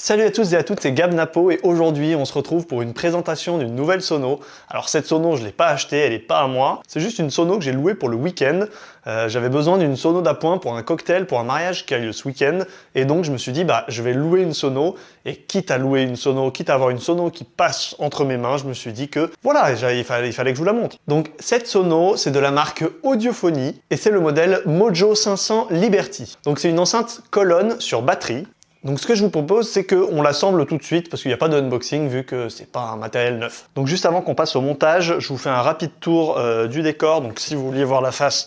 Salut à tous et à toutes, c'est Gab Napo et aujourd'hui on se retrouve pour une présentation d'une nouvelle sono. Alors cette sono je ne l'ai pas achetée, elle n'est pas à moi, c'est juste une sono que j'ai louée pour le week-end. J'avais besoin d'une sono d'appoint pour un cocktail, pour un mariage qui a lieu ce week-end et donc je me suis dit je vais louer une sono et quitte à louer une sono, quitte à avoir une sono qui passe entre mes mains, je me suis dit que voilà, il fallait que je vous la montre. Donc cette sono c'est de la marque Audiophony et c'est le modèle Mojo 500 Liberty. Donc c'est une enceinte colonne sur batterie. Donc ce que je vous propose, c'est qu'on l'assemble tout de suite parce qu'il n'y a pas d'unboxing vu que c'est pas un matériel neuf. Donc juste avant qu'on passe au montage, je vous fais un rapide tour du décor. Donc si vous vouliez voir la face,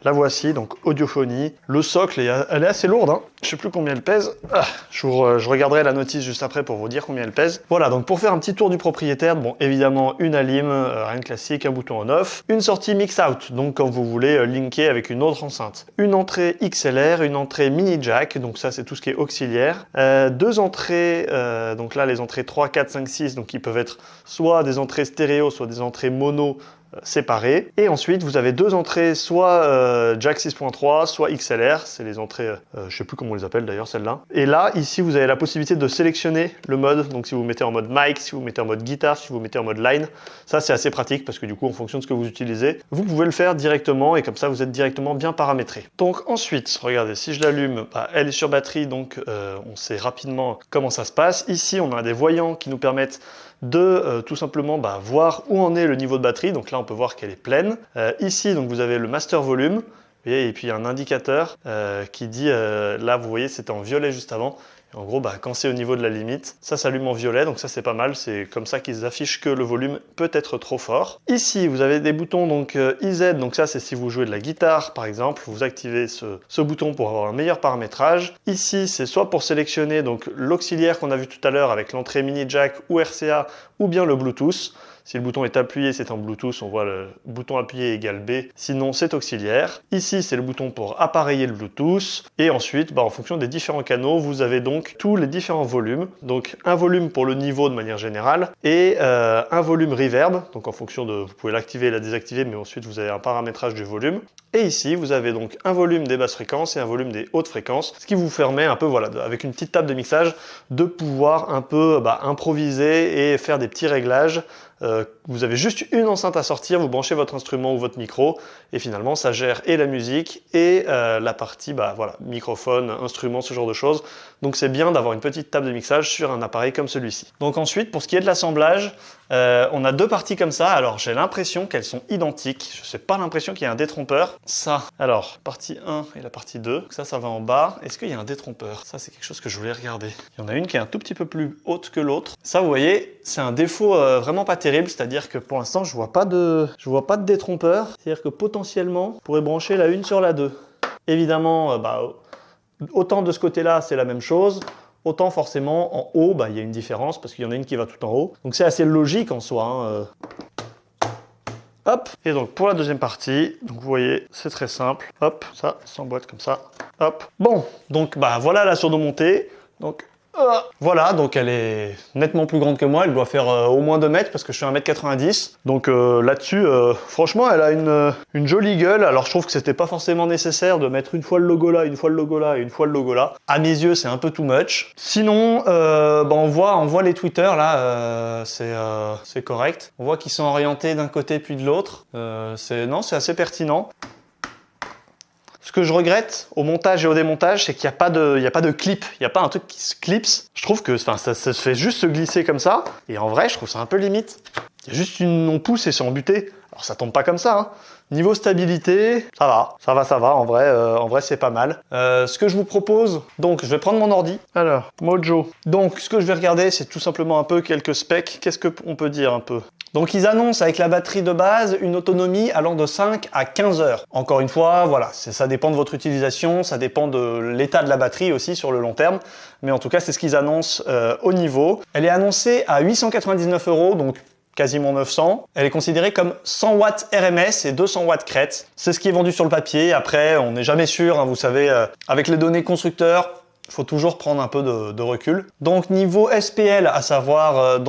la voici, donc Audiophony. Le socle, elle est assez lourde, hein. Je sais plus combien elle pèse. Je regarderai la notice juste après pour vous dire combien elle pèse. Voilà, donc pour faire un petit tour du propriétaire, bon évidemment une alim, rien de classique, un bouton on-off. Une sortie mix-out, donc quand vous voulez linker avec une autre enceinte. Une entrée XLR, une entrée mini jack, donc ça c'est tout ce qui est auxiliaire. Deux entrées, donc là les entrées 3, 4, 5, 6, donc qui peuvent être soit des entrées stéréo, soit des entrées mono, séparées. Et ensuite, vous avez deux entrées, soit jack 6.3, soit XLR. C'est les entrées, je sais plus comment on les appelle d'ailleurs, celles-là. Et là, ici, vous avez la possibilité de sélectionner le mode. Donc, si vous mettez en mode mic, si vous mettez en mode guitare, si vous mettez en mode line. Ça, c'est assez pratique parce que du coup, en fonction de ce que vous utilisez, vous pouvez le faire directement et comme ça, vous êtes directement bien paramétré. Donc, ensuite, regardez, si je l'allume, elle est sur batterie, donc on sait rapidement comment ça se passe. Ici, on a des voyants qui nous permettent de tout simplement voir où en est le niveau de batterie. Donc là on peut voir qu'elle est pleine. Ici donc vous avez le master volume et puis un indicateur qui dit là vous voyez c'était en violet juste avant. Et en gros quand c'est au niveau de la limite, ça s'allume en violet, donc ça c'est pas mal, c'est comme ça qu'ils affichent que le volume peut être trop fort. Ici vous avez des boutons donc IZ, donc ça c'est si vous jouez de la guitare par exemple, vous activez ce bouton pour avoir un meilleur paramétrage. Ici c'est soit pour sélectionner donc l'auxiliaire qu'on a vu tout à l'heure avec l'entrée mini jack ou RCA ou bien le Bluetooth. Si le bouton est appuyé, c'est en Bluetooth, on voit le bouton appuyé égale B, sinon c'est auxiliaire. Ici, c'est le bouton pour appareiller le Bluetooth. Et ensuite, en fonction des différents canaux, vous avez donc tous les différents volumes. Donc un volume pour le niveau de manière générale et un volume reverb. Donc en fonction de, vous pouvez l'activer et la désactiver, mais ensuite vous avez un paramétrage du volume. Et ici, vous avez donc un volume des basses fréquences et un volume des hautes fréquences, ce qui vous permet un peu, avec une petite table de mixage, de pouvoir un peu improviser et faire des petits réglages. Vous avez juste une enceinte à sortir, vous branchez votre instrument ou votre micro et finalement ça gère et la musique et la partie microphone, instrument, ce genre de choses. Donc c'est bien d'avoir une petite table de mixage sur un appareil comme celui-ci. Donc ensuite pour ce qui est de l'assemblage, on a deux parties comme ça. Alors j'ai l'impression qu'elles sont identiques, je n'ai pas l'impression qu'il y a un détrompeur. Ça, alors partie 1 et la partie 2, donc ça va en bas. Est-ce qu'il y a un détrompeur? Ça c'est quelque chose que je voulais regarder. Il y en a une qui est un tout petit peu plus haute que l'autre. Ça vous voyez, c'est un défaut vraiment pas terrible, c'est-à-dire que pour l'instant je vois pas de détrompeur, c'est-à-dire que potentiellement on pourrait brancher la une sur la 2. Évidemment, autant de ce côté-là c'est la même chose, autant forcément en haut il y a une différence parce qu'il y en a une qui va tout en haut. Donc c'est assez logique en soi. Hop, et donc pour la deuxième partie, donc vous voyez, c'est très simple. Hop, ça s'emboîte comme ça. Hop. Bon, donc voilà la sono montée. Donc voilà, donc elle est nettement plus grande que moi, elle doit faire au moins 2 mètres parce que je suis 1m90. Donc là-dessus, franchement, elle a une jolie gueule. Alors je trouve que c'était pas forcément nécessaire de mettre une fois le logo là, une fois le logo là et une fois le logo là. À mes yeux, c'est un peu too much. Sinon, on voit les tweeters là, c'est correct. On voit qu'ils sont orientés d'un côté puis de l'autre. C'est assez pertinent. Ce que je regrette au montage et au démontage, c'est qu'il n'y a pas de clip, il n'y a pas un truc qui se clipse. Je trouve que ça se fait juste se glisser comme ça, et en vrai, je trouve ça un peu limite. Il y a juste on pousse et c'est embuté. Alors ça tombe pas comme ça, hein. Niveau stabilité, ça va, en vrai c'est pas mal. Ce que je vous propose, donc je vais prendre mon ordi. Alors, Mojo. Donc ce que je vais regarder, c'est tout simplement un peu quelques specs. Qu'est-ce qu'on peut dire un peu ? Donc ils annoncent avec la batterie de base une autonomie allant de 5 à 15 heures. Encore une fois, voilà, ça dépend de votre utilisation, ça dépend de l'état de la batterie aussi sur le long terme. Mais en tout cas, c'est ce qu'ils annoncent au niveau. Elle est annoncée à 899 €, donc quasiment 900. Elle est considérée comme 100 watts RMS et 200 watts crête. C'est ce qui est vendu sur le papier. Après, on n'est jamais sûr, hein, vous savez, avec les données constructeurs, il faut toujours prendre un peu de recul. Donc niveau SPL, à savoir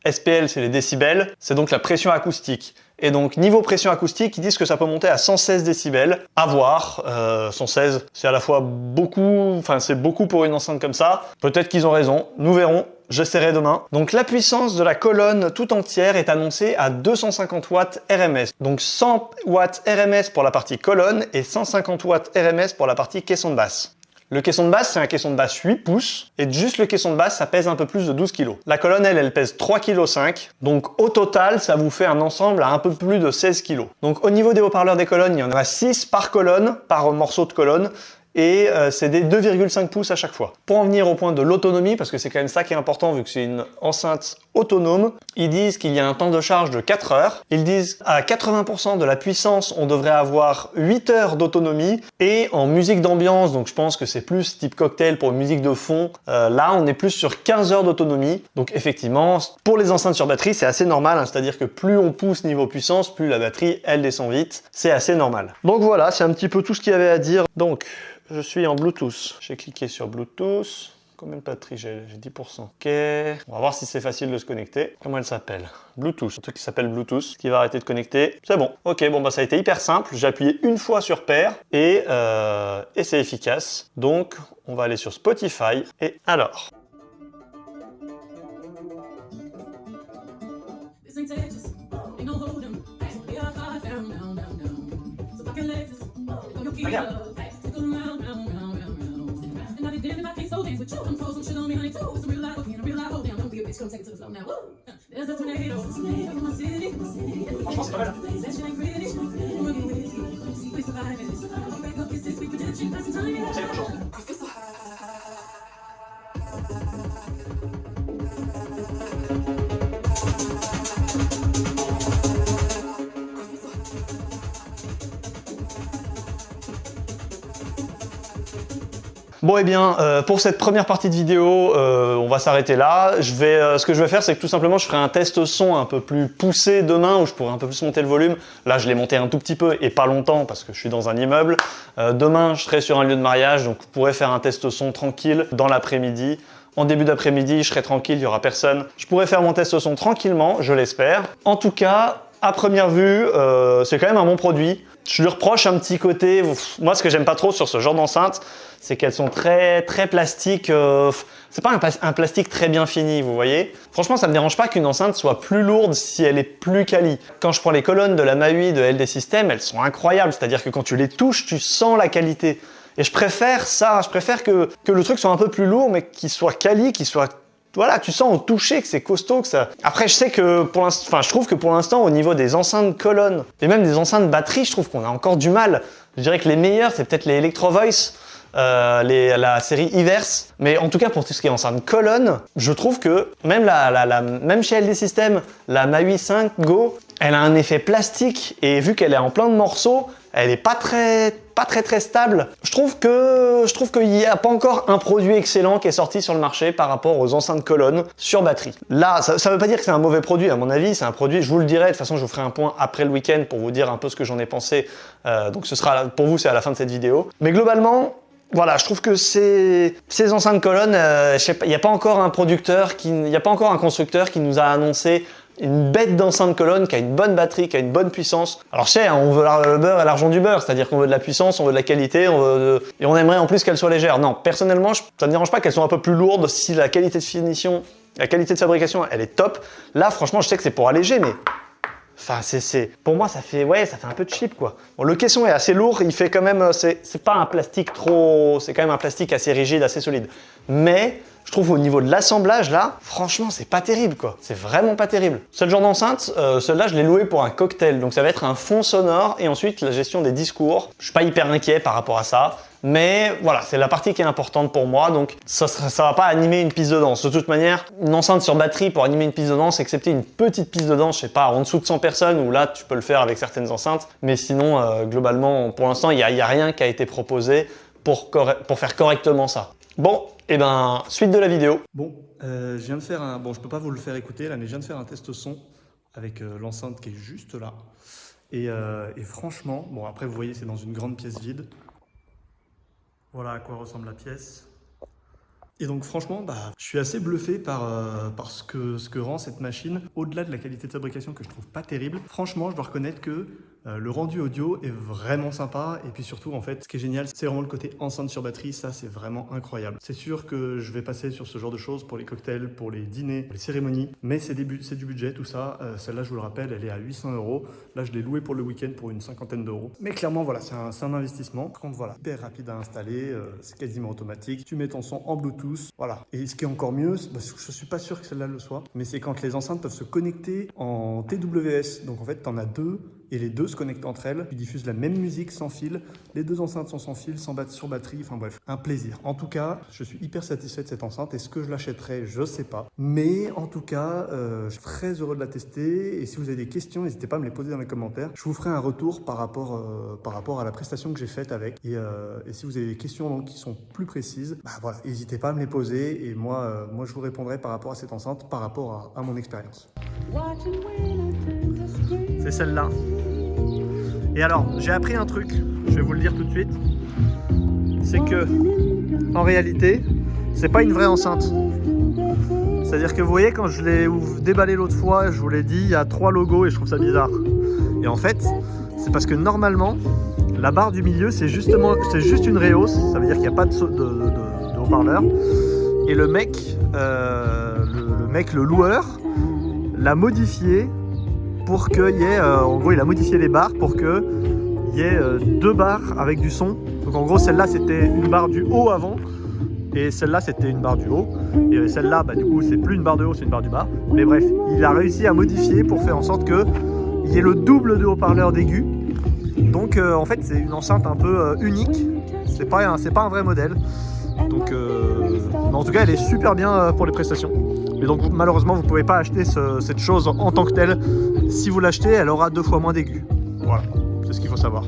SPL c'est les décibels, c'est donc la pression acoustique. Et donc niveau pression acoustique, ils disent que ça peut monter à 116 décibels. À voir, 116, c'est à la fois beaucoup, enfin c'est beaucoup pour une enceinte comme ça. Peut-être qu'ils ont raison, nous verrons. J'essaierai demain. Donc la puissance de la colonne tout entière est annoncée à 250 watts RMS. Donc 100 watts RMS pour la partie colonne et 150 watts RMS pour la partie caisson de basse. Le caisson de basse, c'est un caisson de basse 8 pouces, et juste le caisson de basse, ça pèse un peu plus de 12 kg. La colonne, elle pèse 3,5 kg, donc au total, ça vous fait un ensemble à un peu plus de 16 kg. Donc au niveau des haut-parleurs des colonnes, il y en a 6 par colonne, par morceau de colonne, et c'est des 2,5 pouces à chaque fois. Pour en venir au point de l'autonomie, parce que c'est quand même ça qui est important vu que c'est une enceinte autonome, ils disent qu'il y a un temps de charge de 4 heures. Ils disent à 80% de la puissance, on devrait avoir 8 heures d'autonomie. Et en musique d'ambiance, donc je pense que c'est plus type cocktail pour musique de fond, là on est plus sur 15 heures d'autonomie. Donc effectivement, pour les enceintes sur batterie, c'est assez normal, hein, c'est-à-dire que plus on pousse niveau puissance, plus la batterie, elle descend vite. C'est assez normal. Donc voilà, c'est un petit peu tout ce qu'il y avait à dire. Donc, je suis en Bluetooth. J'ai cliqué sur Bluetooth. Combien de batterie j'ai 10%. Ok. On va voir si c'est facile de se connecter. Comment elle s'appelle? Bluetooth. Un truc qui s'appelle Bluetooth, qui va arrêter de connecter. C'est bon. Ok, bon bah ça a été hyper simple. J'ai appuyé une fois sur pair et c'est efficace. Donc, on va aller sur Spotify. Et alors? Regarde. Franchement, c'est pas mal. C'est autre chose. Bon et bien, pour cette première partie de vidéo, on va s'arrêter là. Ce que je vais faire, c'est que tout simplement, je ferai un test son un peu plus poussé demain, où je pourrai un peu plus monter le volume. Là, je l'ai monté un tout petit peu et pas longtemps, parce que je suis dans un immeuble. Demain, je serai sur un lieu de mariage, donc vous pourrez faire un test son tranquille dans l'après-midi. En début d'après-midi, je serai tranquille, il n'y aura personne. Je pourrai faire mon test son tranquillement, je l'espère. En tout cas, à première vue, c'est quand même un bon produit. Je lui reproche un petit côté, moi ce que j'aime pas trop sur ce genre d'enceinte, c'est qu'elles sont très plastiques, c'est pas un plastique très bien fini, vous voyez. Franchement, ça me dérange pas qu'une enceinte soit plus lourde si elle est plus quali. Quand je prends les colonnes de la MAUI de LD System, elles sont incroyables, c'est-à-dire que quand tu les touches, tu sens la qualité. Et je préfère ça, je préfère que le truc soit un peu plus lourd, mais qu'il soit quali, qu'il soit... Voilà, tu sens au toucher que c'est costaud, que ça... Après, je sais que pour l'instant, enfin, je trouve que pour l'instant, au niveau des enceintes colonnes et même des enceintes batterie, je trouve qu'on a encore du mal. Je dirais que les meilleurs, c'est peut-être les Electro Voice, la série Iverse. Mais en tout cas, pour tout ce qui est enceinte colonne, je trouve que même même chez LD System, la MAUI 5 Go, elle a un effet plastique et vu qu'elle est en plein de morceaux, elle est pas très stable. Je trouve qu'il n'y a pas encore un produit excellent qui est sorti sur le marché par rapport aux enceintes colonnes sur batterie. Là, ça veut pas dire que c'est un mauvais produit, à mon avis, c'est un produit, je vous le dirai, de toute façon je vous ferai un point après le week-end pour vous dire un peu ce que j'en ai pensé, donc ce sera, pour vous c'est à la fin de cette vidéo. Mais globalement, voilà, je trouve que ces enceintes colonnes, il n'y a pas encore un producteur, il n'y a pas encore un constructeur qui nous a annoncé une bête d'enceinte colonne qui a une bonne batterie, qui a une bonne puissance. Alors je sais, on veut le beurre et l'argent du beurre, c'est-à-dire qu'on veut de la puissance, on veut de la qualité, et on aimerait en plus qu'elle soit légère. Non, personnellement, ça ne me dérange pas qu'elle soit un peu plus lourde si la qualité de finition, la qualité de fabrication, elle est top. Là, franchement, je sais que c'est pour alléger, mais... Enfin, pour moi, ça fait un peu cheap, quoi. Bon, le caisson est assez lourd, il fait quand même... C'est pas un plastique trop... C'est quand même un plastique assez rigide, assez solide. Mais... Je trouve au niveau de l'assemblage là, franchement c'est pas terrible quoi, c'est vraiment pas terrible. Ce genre d'enceinte, celle-là je l'ai louée pour un cocktail, donc ça va être un fond sonore et ensuite la gestion des discours. Je suis pas hyper inquiet par rapport à ça, mais voilà, c'est la partie qui est importante pour moi, donc ça va pas animer une piste de danse. De toute manière, une enceinte sur batterie pour animer une piste de danse, excepté une petite piste de danse, je sais pas, en dessous de 100 personnes, où là tu peux le faire avec certaines enceintes, mais sinon globalement pour l'instant il y a rien qui a été proposé pour faire correctement ça. Bon, et ben, suite de la vidéo. Bon, je viens de faire un... Bon, je peux pas vous le faire écouter là, mais je viens de faire un test son avec l'enceinte qui est juste là. Et franchement, bon après vous voyez c'est dans une grande pièce vide. Voilà à quoi ressemble la pièce. Et donc franchement, je suis assez bluffé par ce que rend cette machine, au-delà de la qualité de fabrication que je trouve pas terrible. Franchement, je dois reconnaître que le rendu audio est vraiment sympa, et puis surtout, en fait, ce qui est génial, c'est vraiment le côté enceinte sur batterie. Ça, c'est vraiment incroyable. C'est sûr que je vais passer sur ce genre de choses pour les cocktails, pour les dîners, pour les cérémonies, mais c'est du budget, tout ça. Celle-là, je vous le rappelle, elle est à 800 €. Là, je l'ai louée pour le week-end pour une 50aine d'euros. Mais clairement, voilà, c'est un investissement. Par contre, voilà, hyper rapide à installer, c'est quasiment automatique. Tu mets ton son en Bluetooth, voilà. Et ce qui est encore mieux, je suis pas sûr que celle-là le soit, mais c'est quand les enceintes peuvent se connecter en TWS. Donc en fait, tu en as deux, et les deux se connectent entre elles. Tu diffuses la même musique sans fil. Les deux enceintes sont sans fil, sur batterie. Enfin bref, un plaisir. En tout cas, je suis hyper satisfait de cette enceinte. Est-ce que je l'achèterai? Je sais pas. Mais en tout cas, je suis très heureux de la tester. Et si vous avez des questions, n'hésitez pas à me les poser dans les commentaires. Je vous ferai un retour par rapport à la prestation que j'ai faite avec. Et si vous avez des questions donc, qui sont plus précises, voilà, n'hésitez pas à me les poser. Et moi, je vous répondrai par rapport à cette enceinte, par rapport à mon expérience. C'est celle-là. Et alors, j'ai appris un truc, je vais vous le dire tout de suite, c'est que, en réalité, c'est pas une vraie enceinte. C'est-à-dire que vous voyez, quand je l'ai déballé l'autre fois, je vous l'ai dit, il y a 3 logos et je trouve ça bizarre. Et en fait, c'est parce que normalement, la barre du milieu, c'est juste une rehausse, ça veut dire qu'il n'y a pas de haut-parleur. Et le loueur, l'a modifié pour qu'il y ait, en gros il a modifié les barres pour qu'il y ait 2 barres avec du son. Donc en gros celle-là c'était une barre du haut avant, et celle-là c'était une barre du haut, et celle-là du coup c'est plus une barre de haut, c'est une barre du bas. Mais bref, il a réussi à modifier pour faire en sorte qu'il y ait le double de haut-parleur d'aigu. Donc en fait c'est une enceinte un peu unique, c'est pas un vrai modèle. Donc mais en tout cas elle est super bien pour les prestations. Mais donc malheureusement vous ne pouvez pas acheter cette chose en tant que telle. Si vous l'achetez, elle aura 2 fois moins d'aigus. Voilà, c'est ce qu'il faut savoir.